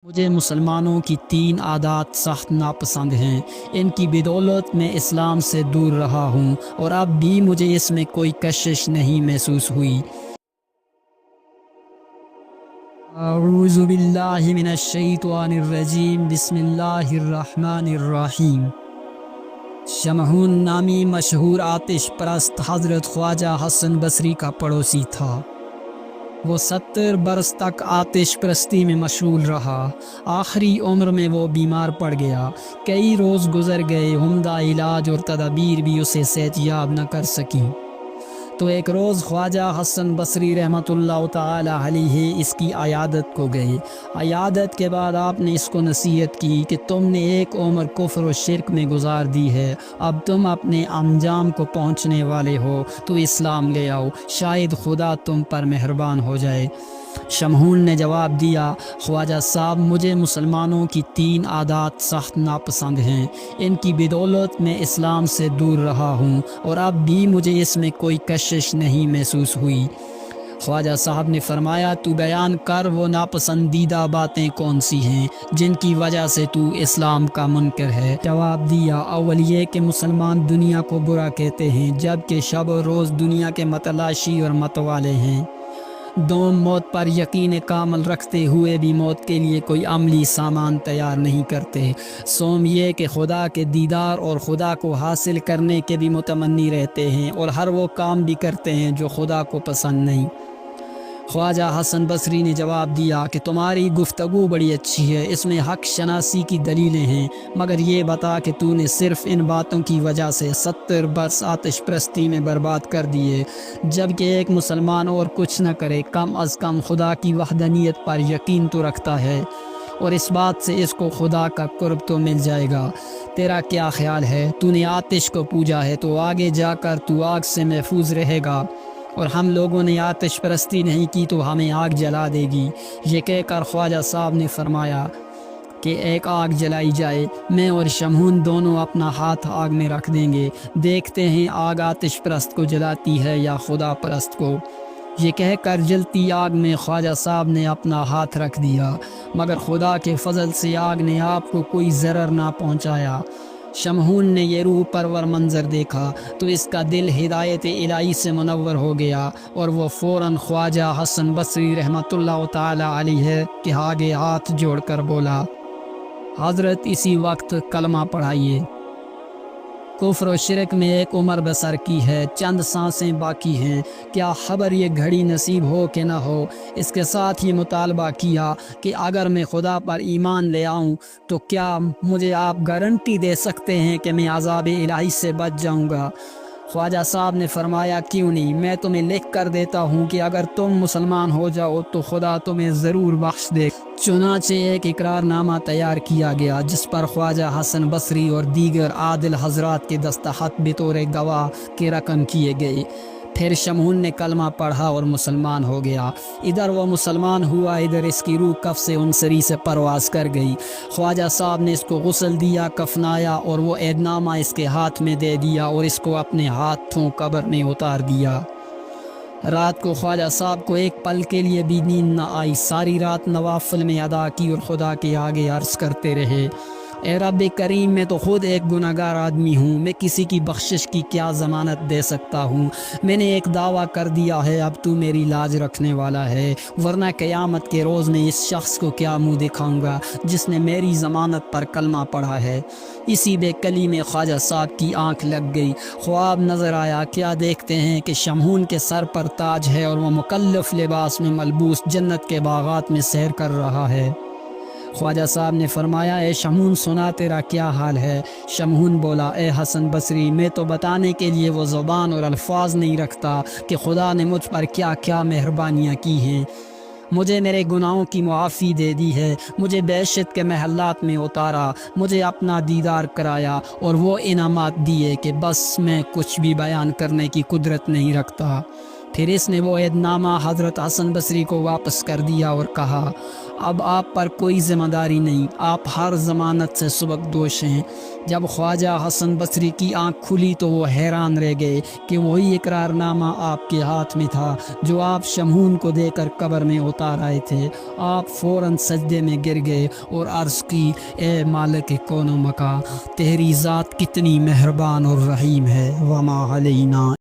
مجھے مسلمانوں کی 3 عادات سخت ناپسند ہیں۔ ان کی بدولت میں اسلام سے دور رہا ہوں اور اب بھی مجھے اس میں کوئی کشش نہیں محسوس ہوئی۔ اعوذ باللہ من الشیطان الرجیم، بسم اللہ الرحمن الرحیم۔ شمعون نامی مشہور آتش پرست حضرت خواجہ حسن بصری کا پڑوسی تھا۔ وہ 70 برس تک آتش پرستی میں مشغول رہا۔ آخری عمر میں وہ بیمار پڑ گیا۔ کئی روز گزر گئے، عمدہ علاج اور تدابیر بھی اسے صحت یاب نہ کر سکیں۔ تو ایک روز خواجہ حسن بصری رحمۃ اللہ تعالی علیہ اس کی عیادت کو گئے۔ عیادت کے بعد آپ نے اس کو نصیحت کی کہ تم نے ایک عمر کفر و شرک میں گزار دی ہے، اب تم اپنے انجام کو پہنچنے والے ہو تو اسلام لے آؤ، شاید خدا تم پر مہربان ہو جائے۔ شمعون نے جواب دیا، خواجہ صاحب، مجھے مسلمانوں کی 3 عادات سخت ناپسند ہیں۔ ان کی بدولت میں اسلام سے دور رہا ہوں اور اب بھی مجھے اس میں کوئی کشش نہیں محسوس ہوئی۔ خواجہ صاحب نے فرمایا، تو بیان کر وہ ناپسندیدہ باتیں کون سی ہیں جن کی وجہ سے تو اسلام کا منکر ہے؟ جواب دیا، اول یہ کہ مسلمان دنیا کو برا کہتے ہیں جبکہ شب و روز دنیا کے متلاشی اور متوالے ہیں۔ دوم، موت پر یقین کامل رکھتے ہوئے بھی موت کے لیے کوئی عملی سامان تیار نہیں کرتے۔ سوم، یہ کہ خدا کے دیدار اور خدا کو حاصل کرنے کے بھی متمنی رہتے ہیں اور ہر وہ کام بھی کرتے ہیں جو خدا کو پسند نہیں۔ خواجہ حسن بصری نے جواب دیا کہ تمہاری گفتگو بڑی اچھی ہے، اس میں حق شناسی کی دلیلیں ہیں، مگر یہ بتا کہ تو نے صرف ان باتوں کی وجہ سے 70 برس آتش پرستی میں برباد کر دیے، جبکہ ایک مسلمان اور کچھ نہ کرے کم از کم خدا کی وحدانیت پر یقین تو رکھتا ہے اور اس بات سے اس کو خدا کا قرب تو مل جائے گا۔ تیرا کیا خیال ہے؟ تو نے آتش کو پوجا ہے تو آگے جا کر تو آگ سے محفوظ رہے گا، اور ہم لوگوں نے آتش پرستی نہیں کی تو ہمیں آگ جلا دے گی۔ یہ کہہ کر خواجہ صاحب نے فرمایا کہ ایک آگ جلائی جائے، میں اور شمعون دونوں اپنا ہاتھ آگ میں رکھ دیں گے، دیکھتے ہیں آگ آتش پرست کو جلاتی ہے یا خدا پرست کو۔ یہ کہہ کر جلتی آگ میں خواجہ صاحب نے اپنا ہاتھ رکھ دیا، مگر خدا کے فضل سے آگ نے آپ کو کوئی ضرر نہ پہنچایا۔ شمعون نے یہ روح پرور منظر دیکھا تو اس کا دل ہدایت الہی سے منور ہو گیا اور وہ فوراً خواجہ حسن بصری رحمۃ اللہ تعالی علیہ کے آگے ہاتھ جوڑ کر بولا، حضرت اسی وقت کلمہ پڑھائیے۔ کفر و شرک میں ایک عمر بسر کی ہے، چند سانسیں باقی ہیں، کیا خبر یہ گھڑی نصیب ہو کہ نہ ہو۔ اس کے ساتھ یہ مطالبہ کیا کہ اگر میں خدا پر ایمان لے آؤں تو کیا مجھے آپ گارنٹی دے سکتے ہیں کہ میں عذاب الہی سے بچ جاؤں گا؟ خواجہ صاحب نے فرمایا، کیوں نہیں، میں تمہیں لکھ کر دیتا ہوں کہ اگر تم مسلمان ہو جاؤ تو خدا تمہیں ضرور بخش دے۔ چنانچہ ایک اقرار نامہ تیار کیا گیا جس پر خواجہ حسن بصری اور دیگر عادل حضرات کے دستخط بطور گواہ کے رقم کیے گئے۔ پھر شمعون نے کلمہ پڑھا اور مسلمان ہو گیا۔ ادھر وہ مسلمان ہوا، ادھر اس کی روح کف سے انصری سے پرواز کر گئی۔ خواجہ صاحب نے اس کو غسل دیا، کفنایا اور وہ عہد نامہ اس کے ہاتھ میں دے دیا اور اس کو اپنے ہاتھوں قبر میں اتار دیا۔ رات کو خواجہ صاحب کو ایک پل کے لیے بھی نیند نہ آئی، ساری رات نوافل میں ادا کی اور خدا کے آگے عرض کرتے رہے، اے رب کریم، میں تو خود ایک گناہگار آدمی ہوں، میں کسی کی بخشش کی کیا ضمانت دے سکتا ہوں؟ میں نے ایک دعویٰ کر دیا ہے، اب تو میری لاج رکھنے والا ہے، ورنہ قیامت کے روز میں اس شخص کو کیا منہ دکھاؤں گا جس نے میری ضمانت پر کلمہ پڑھا ہے۔ اسی بے کلی میں خواجہ صاحب کی آنکھ لگ گئی، خواب نظر آیا، کیا دیکھتے ہیں کہ شمعون کے سر پر تاج ہے اور وہ مکلف لباس میں ملبوس جنت کے باغات میں سیر کر رہا ہے۔ خواجہ صاحب نے فرمایا، اے شمعون، سنا تیرا کیا حال ہے؟ شمعون بولا، اے حسن بصری، میں تو بتانے کے لیے وہ زبان اور الفاظ نہیں رکھتا کہ خدا نے مجھ پر کیا کیا مہربانیاں کی ہیں۔ مجھے میرے گناہوں کی معافی دے دی ہے، مجھے بہشت کے محلات میں اتارا، مجھے اپنا دیدار کرایا اور وہ انعامات دیے کہ بس میں کچھ بھی بیان کرنے کی قدرت نہیں رکھتا۔ پھر اس نے وہ عہد نامہ حضرت حسن بصری کو واپس کر دیا اور کہا اب آپ پر کوئی ذمہ داری نہیں، آپ ہر ضمانت سے سبکدوش ہیں۔ جب خواجہ حسن بصری کی آنکھ کھلی تو وہ حیران رہ گئے کہ وہی اقرار نامہ آپ کے ہاتھ میں تھا جو آپ شمہون کو دے کر قبر میں اتار آئے تھے۔ آپ فوراً سجدے میں گر گئے اور عرض کی اے مالک کون و مکان، تیری ذات کتنی مہربان اور رحیم ہے، وما علینا